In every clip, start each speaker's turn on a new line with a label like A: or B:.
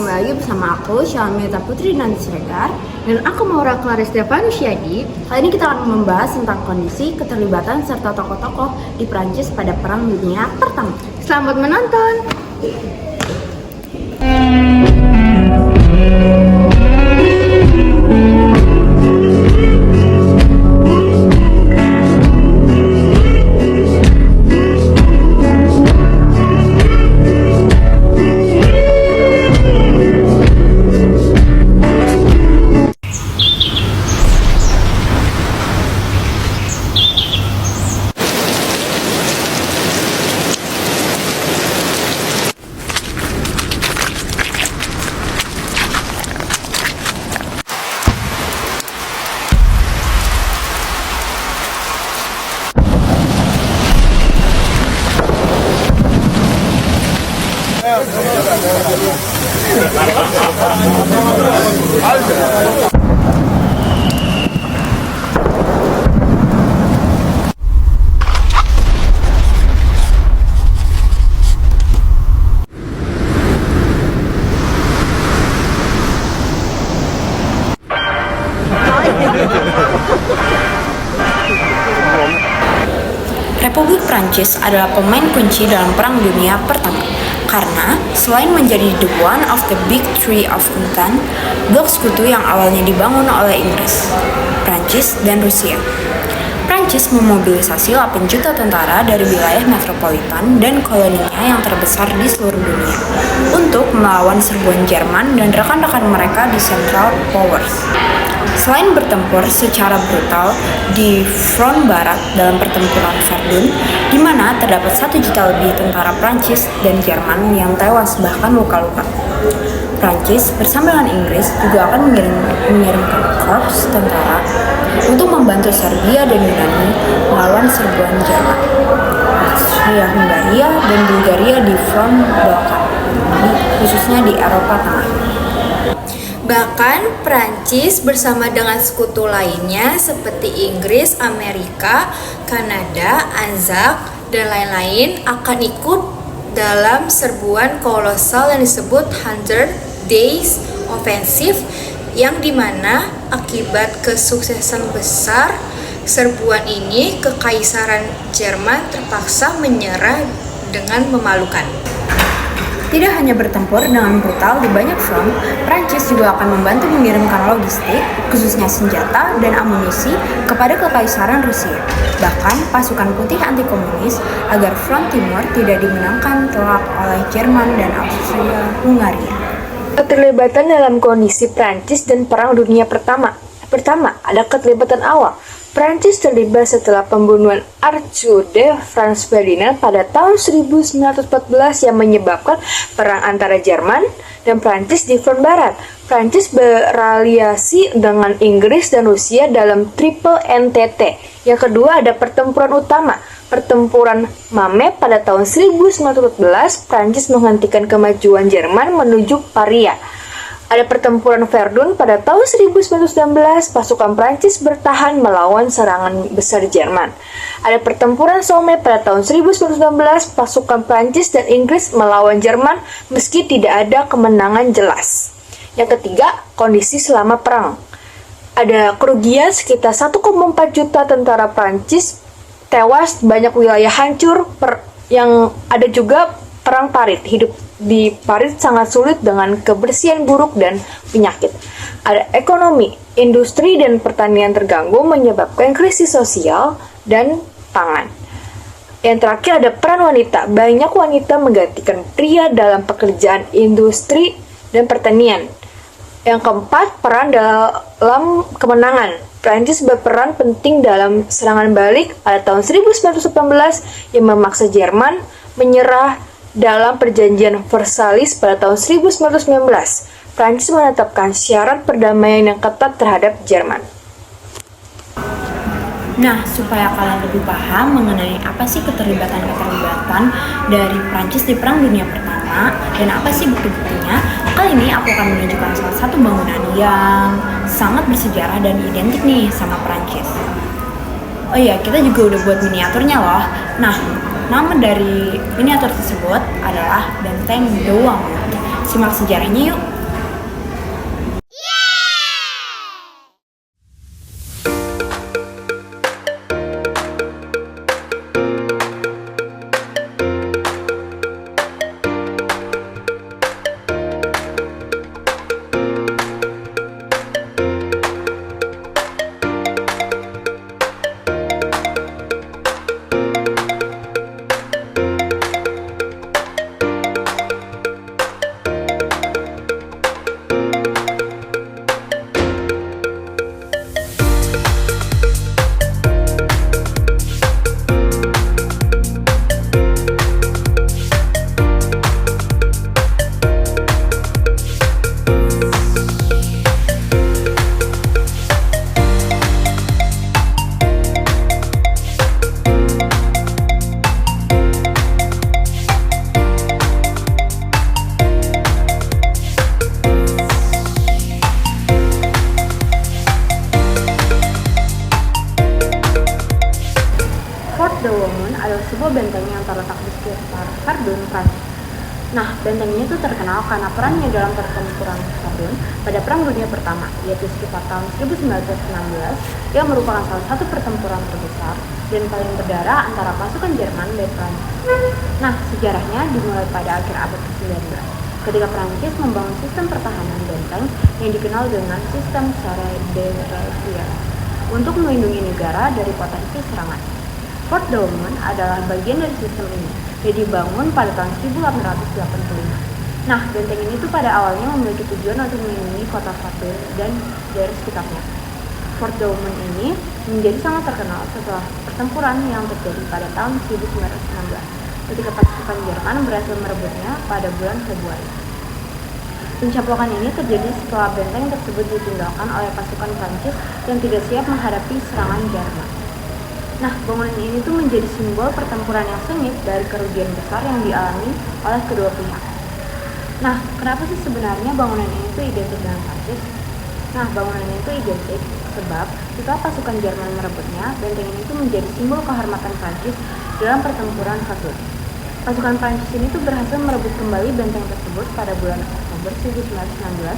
A: kembali lagi bersama aku, Syalmita Putri Nanti Siregar. Dan aku Maura Clarice Devanusyadi. Kali ini kita akan membahas tentang kondisi, keterlibatan, serta tokoh-tokoh di Prancis pada Perang Dunia Pertama. Selamat menonton!
B: Republik Prancis adalah pemain kunci dalam Perang Dunia Pertama karena selain menjadi the one of the big three of Entente, blok sekutu yang awalnya dibangun oleh Inggris, Prancis, dan Rusia. Prancis memobilisasi 8 juta tentara dari wilayah metropolitan dan koloninya yang terbesar di seluruh dunia untuk melawan serbuan Jerman dan rekan-rekan mereka di Central Powers. Selain bertempur secara brutal di front barat dalam pertempuran Verdun, di mana terdapat 1 juta lebih tentara Prancis dan Jerman yang tewas bahkan luka-luka. Prancis bersama dengan Inggris juga akan mengirimkan korps tentara untuk membantu Serbia dan Yunani melawan serbuan Jerman, Austria-Hungaria dan Bulgaria di front Balkan, khususnya di Eropa Tengah.
C: Bahkan Prancis bersama dengan sekutu lainnya seperti Inggris, Amerika, Kanada, Anzac, dan lain-lain akan ikut dalam serbuan kolosal yang disebut 100 Days Offensive, yang dimana akibat kesuksesan besar serbuan ini, Kekaisaran Jerman terpaksa menyerah dengan memalukan.
B: Tidak hanya bertempur dengan brutal di banyak front, Prancis juga akan membantu mengirimkan logistik, khususnya senjata dan amunisi, kepada Kekaisaran Rusia. Bahkan pasukan putih anti-komunis agar front timur tidak dimenangkan telak oleh Jerman dan Austria-Hungaria.
C: Keterlibatan dalam kondisi Prancis dan Perang Dunia Pertama. Pertama, ada keterlibatan awal. Prancis terlibat setelah pembunuhan Archduke Franz Ferdinand pada tahun 1914 yang menyebabkan perang antara Jerman dan Prancis di front barat. Prancis beraliansi dengan Inggris dan Rusia dalam Triple Entente. Yang kedua ada pertempuran utama. Pertempuran Mamme pada tahun 1914, Prancis menghentikan kemajuan Jerman menuju Paria. Ada pertempuran Verdun pada tahun 1919, pasukan Prancis bertahan melawan serangan besar Jerman. Ada pertempuran Somme pada tahun 1919, pasukan Prancis dan Inggris melawan Jerman meski tidak ada kemenangan jelas. Yang ketiga, kondisi selama perang. Ada kerugian sekitar 1,4 juta tentara Prancis tewas, banyak wilayah hancur, yang ada juga perang parit. Hidup di parit sangat sulit dengan kebersihan buruk dan penyakit. Ada ekonomi, industri dan pertanian terganggu menyebabkan krisis sosial dan pangan. Yang terakhir ada peran wanita. Banyak wanita menggantikan pria dalam pekerjaan industri dan pertanian. Yang keempat, peran dalam kemenangan. Prancis berperan penting dalam serangan balik pada tahun 1918 yang memaksa Jerman menyerah dalam perjanjian Versailles pada tahun 1919. Prancis menetapkan syarat perdamaian yang ketat terhadap Jerman.
B: Nah, supaya kalian lebih paham mengenai apa sih keterlibatan dari Prancis di Perang Dunia Pertama dan apa sih bukti-buktinya, kali ini aku akan menunjukkan salah satu bangunan yang sangat bersejarah dan identik nih sama Prancis. Oh iya, kita juga udah buat miniaturnya loh. Nah, nama dari miniatur tersebut adalah Benteng de Wangen. Simak sejarahnya yuk.
A: sebuah benteng yang terletak di sekitar Verdun, Prancis. Nah, benteng ini tuh terkenal karena perannya dalam pertempuran Verdun pada Perang Dunia Pertama, yaitu sekitar tahun 1916, yang merupakan salah satu pertempuran terbesar dan paling berdarah antara pasukan Jerman dan Prancis. Nah, sejarahnya dimulai pada akhir abad ke-19, ketika Prancis membangun sistem pertahanan benteng yang dikenal dengan sistem Serre de Rivière untuk melindungi negara dari potensi serangan. Fort Douaumont adalah bagian dari sistem ini, yang dibangun pada tahun 1885. Nah, benteng ini tuh pada awalnya memiliki tujuan untuk melindungi kota Verdun dan daerah sekitarnya. Fort Douaumont ini menjadi sangat terkenal setelah pertempuran yang terjadi pada tahun 1916, ketika pasukan Jerman berhasil merebutnya pada bulan Februari. Pencaplokan ini terjadi setelah benteng tersebut ditinggalkan oleh pasukan Prancis yang tidak siap menghadapi serangan Jerman. Nah, bangunan ini tuh menjadi simbol pertempuran yang sengit dari kerugian besar yang dialami oleh kedua pihak. Nah, kenapa sih sebenarnya bangunan ini tuh identik dengan Prancis? Nah, bangunan ini tuh identik sebab setelah pasukan Jerman merebutnya, benteng ini tuh menjadi simbol kehormatan Prancis dalam pertempuran Verdun. Pasukan Prancis ini tuh berhasil merebut kembali benteng tersebut pada bulan Oktober 1916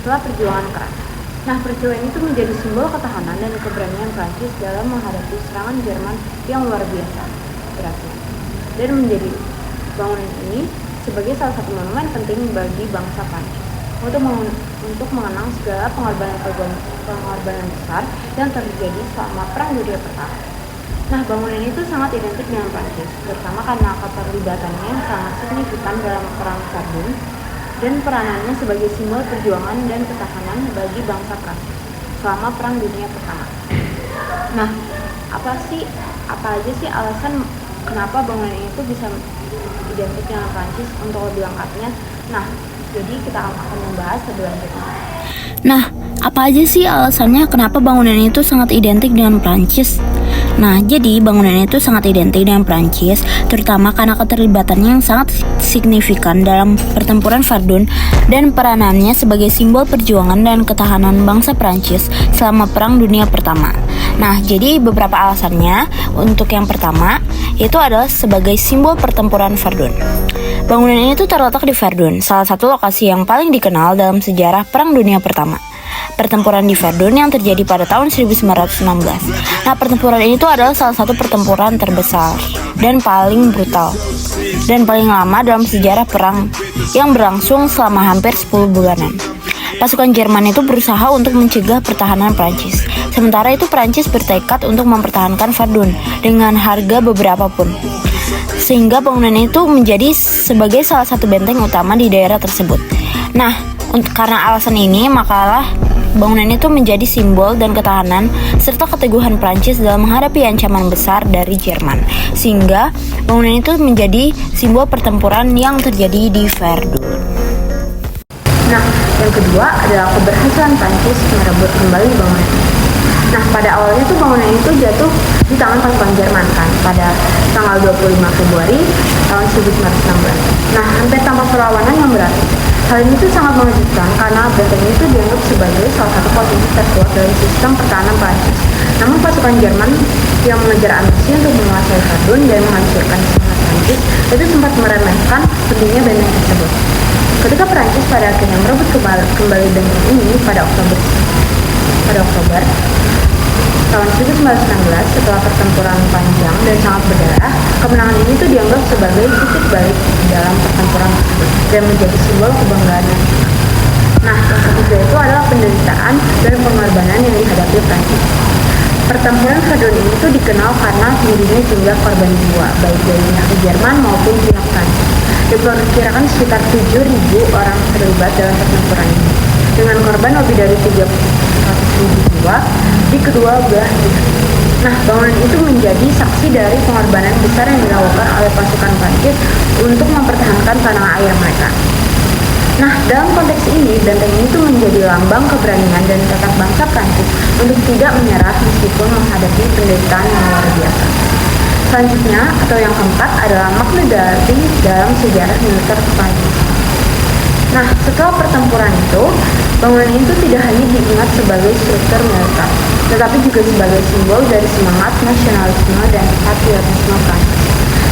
A: setelah perjuangan keras. Nah, peristiwa ini tuh menjadi simbol ketahanan dan keberanian Prancis dalam menghadapi serangan Jerman yang luar biasa berasnya, dan menjadi bangunan ini sebagai salah satu monumen penting bagi bangsa Prancis untuk mengenang segala pengorbanan besar yang terjadi selama Perang Dunia Pertama. Nah, bangunan itu sangat identik dengan Prancis, terutama karena keterlibatannya yang sangat signifikan dalam Perang Verdun dan peranannya sebagai simbol perjuangan dan ketahanan bagi bangsa Prancis selama Perang Dunia Pertama. Nah, apa aja sih alasan kenapa bangunan itu bisa identik dengan Prancis? Untuk lebih lengkapnya, nah, jadi kita akan membahas lebih lanjutnya.
B: Nah, apa aja sih alasannya kenapa bangunan itu sangat identik dengan Prancis? Nah, jadi bangunan itu sangat identik dengan Prancis, terutama karena keterlibatannya yang sangat signifikan dalam pertempuran Verdun dan peranannya sebagai simbol perjuangan dan ketahanan bangsa Prancis selama Perang Dunia Pertama. Nah, jadi beberapa alasannya. Untuk yang pertama, itu adalah sebagai simbol pertempuran Verdun. Bangunan ini tuh terletak di Verdun, salah satu lokasi yang paling dikenal dalam sejarah Perang Dunia Pertama. Pertempuran di Verdun yang terjadi pada tahun 1916. Nah, pertempuran ini tuh adalah salah satu pertempuran terbesar dan paling brutal dan paling lama dalam sejarah perang yang berlangsung selama hampir 10 bulanan. Pasukan Jerman itu berusaha untuk mencegah pertahanan Prancis. Sementara itu Prancis bertekad untuk mempertahankan Verdun dengan harga beberapa pun. Sehingga bangunan itu menjadi sebagai salah satu benteng utama di daerah tersebut. Nah, karena alasan ini, makalah bangunan itu menjadi simbol dan ketahanan serta keteguhan Prancis dalam menghadapi ancaman besar dari Jerman. Sehingga bangunan itu menjadi simbol pertempuran yang terjadi di Verdun.
A: Nah, yang kedua adalah keberhasilan Prancis merebut kembali bangunan ini. Nah, pada awalnya tuh bangunan itu jatuh di tangan pasukan Jerman kan pada tanggal 25 Februari tahun 1916. Nah, hampir tanpa perlawanan yang berarti. Hal ini tuh sangat mengejutkan karena benteng itu dianggap sebagai salah satu posisi terkuat dari sistem pertahanan Prancis. Namun pasukan Jerman yang mengejar ambisi untuk menguasai Verdun dan menghancurkan semangat Prancis itu sempat meremehkan pentingnya benteng tersebut. Ketika Prancis pada akhirnya merebut kembali benteng ini pada Oktober tahun 1916 setelah pertempuran panjang dan sangat berdarah, kemenangan ini tuh dianggap sebagai titik balik dalam pertempuran tersebut dan menjadi simbol kebanggaan nasional. Nah, yang ketiga itu adalah penderitaan dan pengorbanan yang dihadapi Prancis. Pertempuran Verdun ini tuh dikenal karena tingginya jumlah korban jiwa, baik dari pihak Jerman maupun pihak Prancis. Diperkirakan sekitar 7.000 orang terlibat dalam pertempuran ini, dengan korban lebih dari 300.000 jiwa di kedua belah pihak. Nah, bangunan itu menjadi saksi dari pengorbanan besar yang dilakukan oleh pasukan Prancis untuk mempertahankan tanah air mereka. Nah, dalam konteks ini, benteng itu menjadi lambang keberanian dan tekad bangsa Prancis untuk tidak menyerah meskipun menghadapi penderitaan yang luar biasa. Selanjutnya, atau yang keempat, adalah makna dari dalam sejarah militer Prancis. Nah, setelah pertempuran itu, bangunan itu tidak hanya diingat sebagai struktur militer, tetapi juga sebagai simbol dari semangat nasionalisme dan patriotisme Prancis.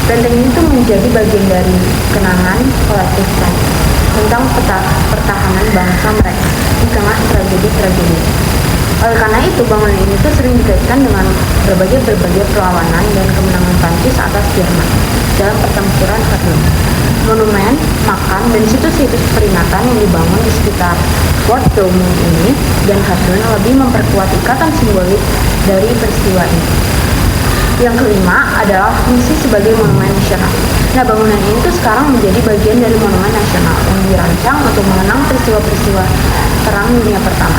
A: Benteng ini tuh menjadi bagian dari kenangan kolektif Prancis tentang pertahanan bangsa mereka di tengah tragedi-tragedi. Oleh karena itu, bangunan ini tuh sering dikaitkan dengan berbagai perlawanan dan kemenangan Prancis atas Jerman dalam pertempuran Verdun. Monumen, makam, dan situs-situs peringatan yang dibangun di sekitar Fort Douaumont ini dan Verdun lebih memperkuat ikatan simbolik dari peristiwa ini. Yang kelima adalah fungsi sebagai monumen nasional. Nah, bangunan ini tuh sekarang menjadi bagian dari monumen nasional yang dirancang untuk mengenang peristiwa-peristiwa Perang Dunia Pertama.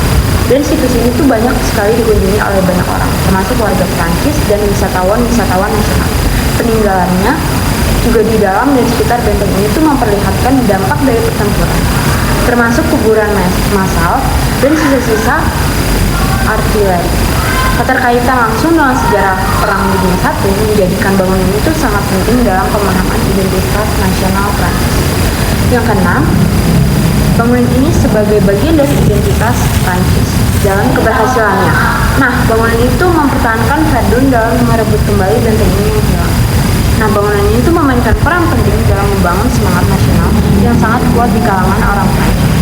A: Dan situs ini tuh banyak sekali dikunjungi oleh banyak orang, termasuk warga Prancis dan wisatawan-wisatawan nasional. Peninggalannya juga di dalam dan sekitar benteng ini tuh memperlihatkan dampak dari pertempuran, termasuk kuburan massal dan sisa-sisa artileri. Keterkaitan langsung dengan sejarah Perang Dunia I menjadikan bangunan itu sangat penting dalam pemahaman identitas nasional Prancis. Yang keenam, bangunan ini sebagai bagian dari identitas Prancis dalam keberhasilannya. Nah, bangunan itu mempertahankan Verdun dalam merebut kembali benteng ini yang hilang. Nah, bangunan ini itu memainkan peran penting dalam membangun semangat nasional yang sangat kuat di kalangan orang Prancis.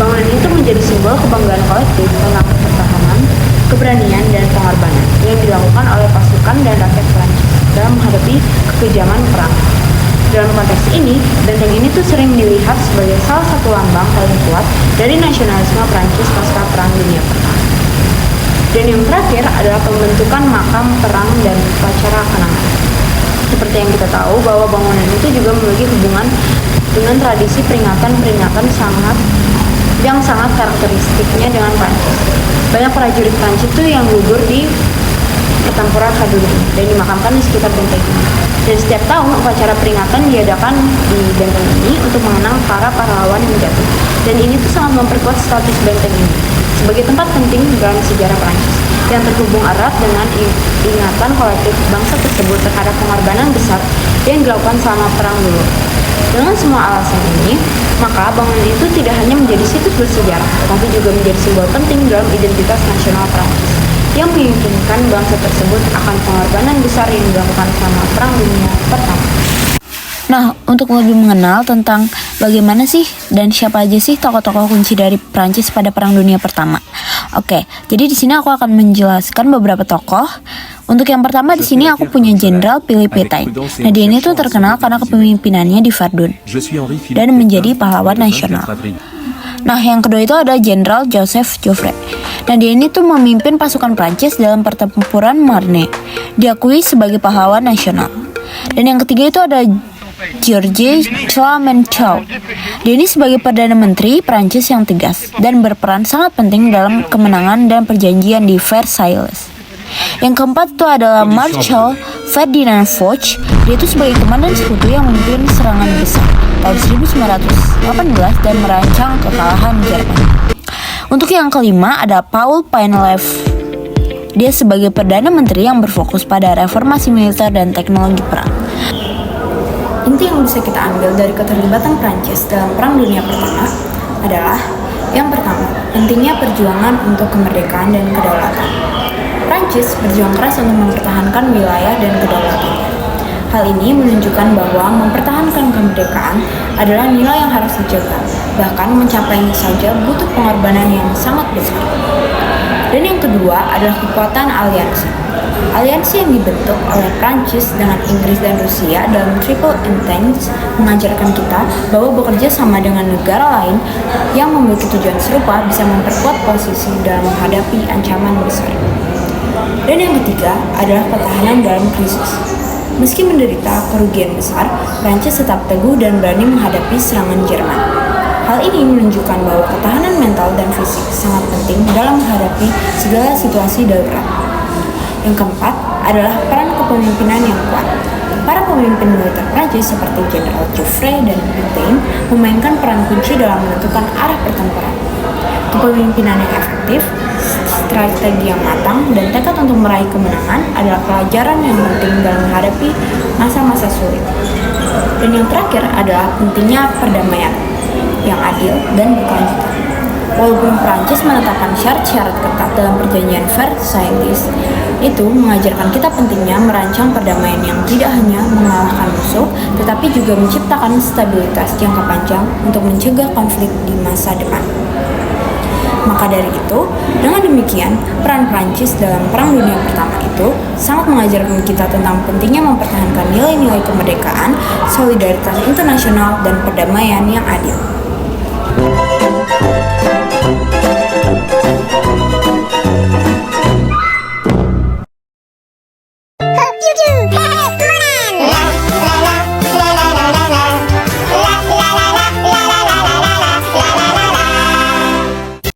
A: Bangunan itu menjadi simbol kebanggaan kolektif tentang pertahanan, keberanian, dan pengorbanan yang dilakukan oleh pasukan dan rakyat Prancis dalam menghadapi kekejaman perang. Dalam konteks ini, benteng ini tuh sering dilihat sebagai salah satu lambang paling kuat dari nasionalisme Prancis pasca Perang Dunia Pertama. Dan yang terakhir adalah pembentukan makam perang dan upacara kenangan. Seperti yang kita tahu bahwa bangunan itu juga memiliki hubungan dengan tradisi peringatan yang sangat karakteristiknya dengan Prancis. Banyak prajurit Prancis itu yang gugur di pertempuran Verdun dan dimakamkan di sekitar benteng ini. Dan setiap tahun upacara peringatan diadakan di benteng ini untuk mengenang para pahlawan yang jatuh. Dan ini tuh sangat memperkuat status benteng ini sebagai tempat penting dalam sejarah Prancis yang terhubung erat dengan ingatan kolektif bangsa tersebut terhadap pengorbanan besar yang dilakukan selama perang dulu. Dengan semua alasan ini, maka bangunan itu tidak hanya menjadi situs bersejarah, tetapi juga menjadi simbol penting dalam identitas nasional Prancis yang meyakinkan bangsa tersebut akan pengorbanan besar yang dilakukan selama Perang Dunia Pertama.
B: Nah, untuk lebih mengenal tentang bagaimana sih dan siapa aja sih tokoh-tokoh kunci dari Prancis pada Perang Dunia Pertama. Oke, jadi di sini aku akan menjelaskan beberapa tokoh. Untuk yang pertama di sini aku punya Jenderal Philippe Pétain. Nah, dia ini tuh terkenal karena kepemimpinannya di Verdun dan menjadi pahlawan nasional. Nah, yang kedua itu ada Jenderal Joseph Joffre. Nah, dia ini tuh memimpin pasukan Prancis dalam pertempuran Marne. Diakui sebagai pahlawan nasional. Dan yang ketiga itu ada Georges Clemenceau. Dia ini sebagai Perdana Menteri Prancis yang tegas dan berperan sangat penting dalam kemenangan dan perjanjian di Versailles. Yang keempat itu adalah Marshal Ferdinand Foch. Dia itu sebagai komandan sekutu yang memimpin serangan besar tahun 1918 dan merancang kekalahan Jerman. Untuk yang kelima ada Paul Painlevé. Dia sebagai Perdana Menteri yang berfokus pada reformasi militer dan teknologi perang.
A: Inti yang bisa kita ambil dari keterlibatan Prancis dalam Perang Dunia Pertama adalah yang pertama, pentingnya perjuangan untuk kemerdekaan dan kedaulatan. Prancis berjuang keras untuk mempertahankan wilayah dan kedaulatannya. Hal ini menunjukkan bahwa mempertahankan kemerdekaan adalah nilai yang harus dijaga, bahkan mencapainya saja butuh pengorbanan yang sangat besar. Dan yang kedua adalah kekuatan aliansi. Aliansi yang dibentuk oleh Prancis dengan Inggris dan Rusia dalam Triple Entente mengajarkan kita bahwa bekerja sama dengan negara lain yang memiliki tujuan serupa bisa memperkuat posisi dalam menghadapi ancaman besar. Dan yang ketiga adalah ketahanan dalam krisis. Meski menderita kerugian besar, Prancis tetap teguh dan berani menghadapi serangan Jerman. Hal ini menunjukkan bahwa ketahanan mental dan fisik sangat penting dalam menghadapi segala situasi darurat. Yang keempat adalah peran kepemimpinan yang kuat. Para pemimpin militer Prancis seperti Jenderal Joffre dan Pétain memainkan peran kunci dalam menentukan arah pertempuran. Kepemimpinan yang efektif, strategi yang matang, dan tekad untuk meraih kemenangan adalah pelajaran yang penting dalam menghadapi masa-masa sulit. Dan yang terakhir adalah pentingnya perdamaian yang adil dan berkelanjutan.
B: Walaupun Prancis menetapkan syarat-syarat ketat dalam perjanjian Versailles, itu mengajarkan kita pentingnya merancang perdamaian yang tidak hanya mengalahkan musuh, tetapi juga menciptakan stabilitas jangka panjang untuk mencegah konflik di masa depan. Maka dari itu, dengan demikian, peran Prancis dalam Perang Dunia Pertama itu sangat mengajarkan kita tentang pentingnya mempertahankan nilai-nilai kemerdekaan, solidaritas internasional, dan perdamaian yang adil.